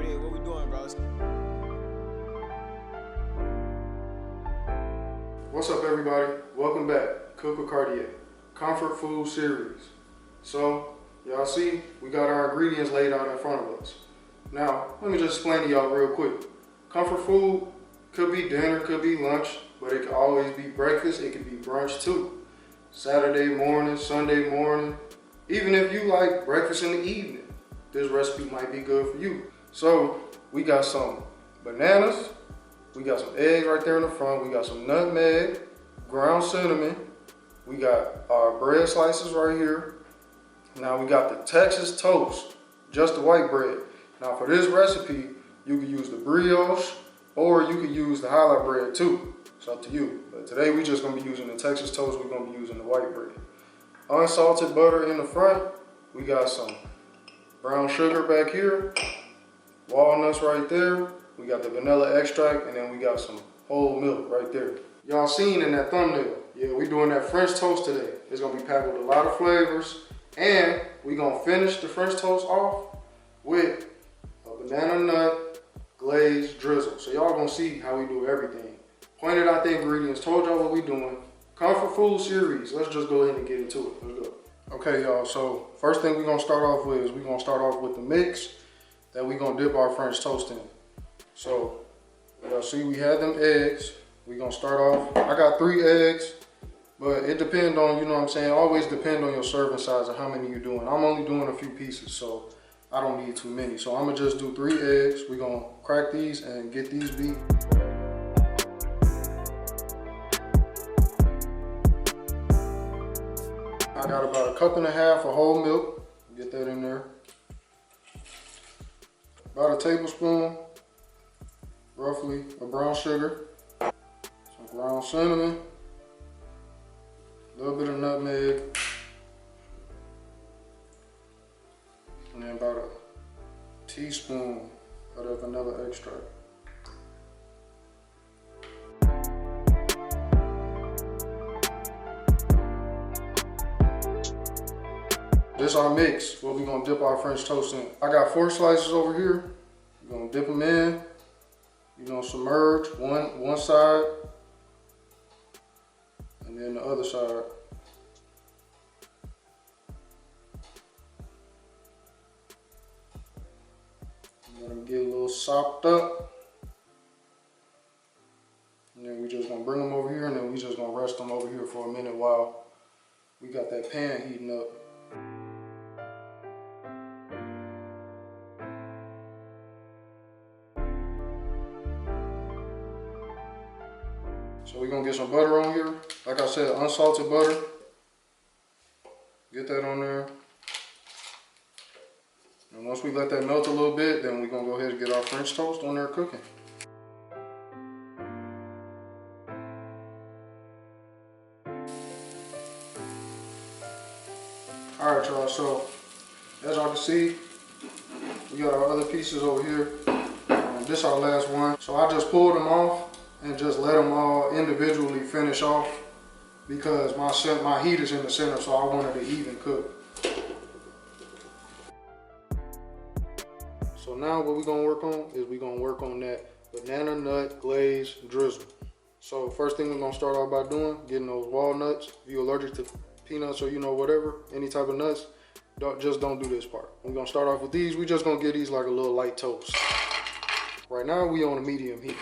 Cartea, what we doing, bros? What's up, everybody? Welcome back. Cook with Cartea, comfort food series. So, y'all see, we got our ingredients laid out in front of us. Now, let me just explain to y'all real quick. Comfort food could be dinner, could be lunch, but it could always be breakfast, it could be brunch too. Saturday morning, Sunday morning, even if you like breakfast in the evening, this recipe might be good for you. So, we got some bananas, we got some eggs right there in the front, we got some nutmeg, ground cinnamon, we got our bread slices right here. Now we got the Texas toast, just the white bread. Now for this recipe, you can use the brioche or you can use the challah bread too. It's up to you. But today we just gonna be using the Texas toast, we're gonna be using the white bread. Unsalted butter in the front, we got some brown sugar back here, walnuts right there, we got the vanilla extract, and then we got some whole milk right there. Y'all seen in that thumbnail, yeah, we doing that French toast today. It's gonna be packed with a lot of flavors, and we gonna finish the French toast off with a banana nut glaze drizzle. So y'all gonna see how we do everything. Pointed out the ingredients, told y'all what we doing. Comfort food series, let's just go ahead and get into it, let's go. Okay y'all, so first thing we're gonna start off with is we're gonna start off with the mix that we're gonna dip our French toast in. So, y'all see we had them eggs. We're gonna start off, I got 3 eggs, but it depends on, you know what I'm saying, always depend on your serving size and how many you're doing. I'm only doing a few pieces, so I don't need too many. So I'm gonna just do 3 eggs. We're gonna crack these and get these beat. I got about 1.5 cups of whole milk. Get that in there. About a tablespoon, roughly, of brown sugar. Some ground cinnamon. A little bit of nutmeg. And then about a teaspoon of that vanilla extract. This is our mix, what we're gonna dip our French toast in. I got 4 slices over here. We're gonna dip them in. You're gonna submerge one side and then the other side. Let them get a little sopped up. And then we just gonna bring them over here and then we just gonna rest them over here for a minute while we got that pan heating up. So we're gonna get some butter on here. Like I said, unsalted butter. Get that on there. And once we let that melt a little bit, then we're gonna go ahead and get our French toast on there cooking. All right, y'all, so as y'all can see, we got our other pieces over here. This is our last one. So I just pulled them off and just let them all individually finish off because my heat is in the center, so I wanted to even cook. So now what we're gonna work on is we're gonna work on that banana nut glaze drizzle. So first thing we're gonna start off by doing, getting those walnuts. If you're allergic to peanuts or whatever, any type of nuts, don't do this part. We're gonna start off with these. We just gonna get these like a little light toast. Right now we on a medium heat.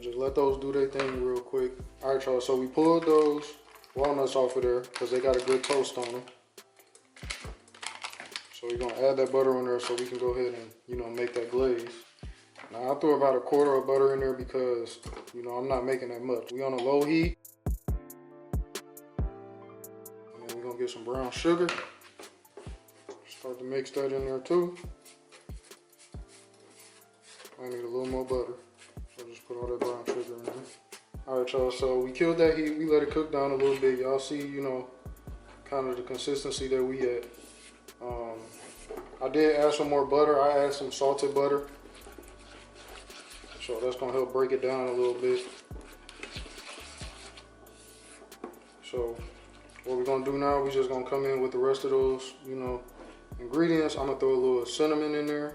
Just let those do their thing real quick. All right, y'all, so we pulled those walnuts off of there because they got a good toast on them. So we're gonna add that butter on there so we can go ahead and, make that glaze. Now I threw about 1/4 of butter in there because, I'm not making that much. We on a low heat. And then we're gonna get some brown sugar. Start to mix that in there too. I need a little more butter. So just put all that brown sugar in there. All right, y'all, so we killed that heat. We let it cook down a little bit. Y'all see, kind of the consistency that we had. I did add some more butter. I added some salted butter. So that's gonna help break it down a little bit. So what we're gonna do now, we're just gonna come in with the rest of those, ingredients, I'm gonna throw a little cinnamon in there.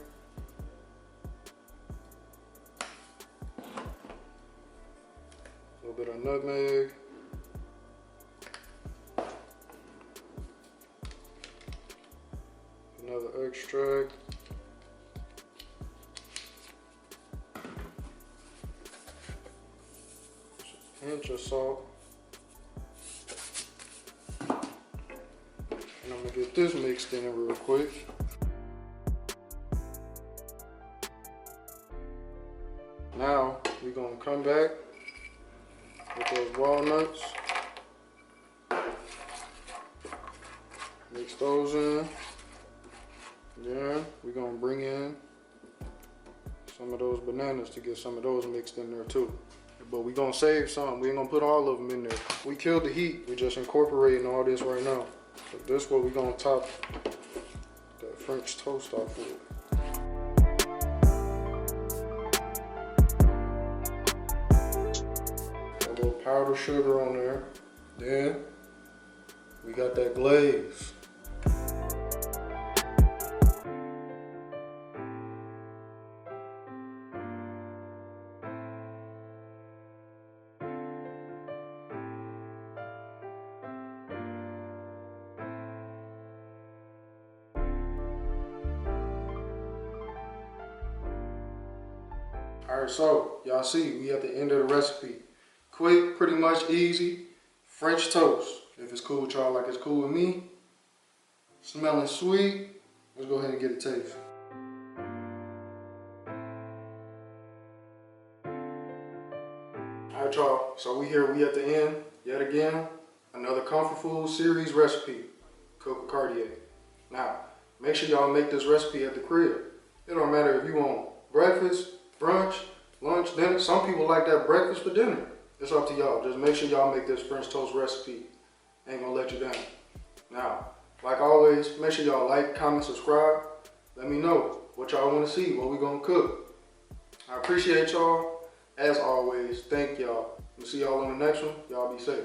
A little bit of nutmeg. Another extract. Pinch of salt. And I'm gonna get this mixed in real quick. Now we're gonna come back with those walnuts. Mix those in. Then we're gonna bring in some of those bananas to get some of those mixed in there too. But we're gonna save some. We ain't gonna put all of them in there. We killed the heat. We're just incorporating all this right now. So this is what we're gonna top that French toast off with. A little powdered sugar on there. Then we got that glaze. All right, so y'all see we at the end of the recipe. Quick, pretty much easy, French toast. If it's cool with y'all like it's cool with me. Smelling sweet. Let's go ahead and get a taste. All right, y'all, so we at the end, yet again, another comfort food series recipe, cook with Cartea. Now, make sure y'all make this recipe at the crib. It don't matter if you want breakfast, brunch, lunch, dinner. Some people like that breakfast for dinner. It's up to y'all. Just make sure y'all make this French toast recipe. Ain't gonna let you down. Now, like always, make sure y'all like, comment, subscribe. Let me know what y'all want to see, what we gonna cook. I appreciate y'all. As always, thank y'all. We'll see y'all on the next one. Y'all be safe.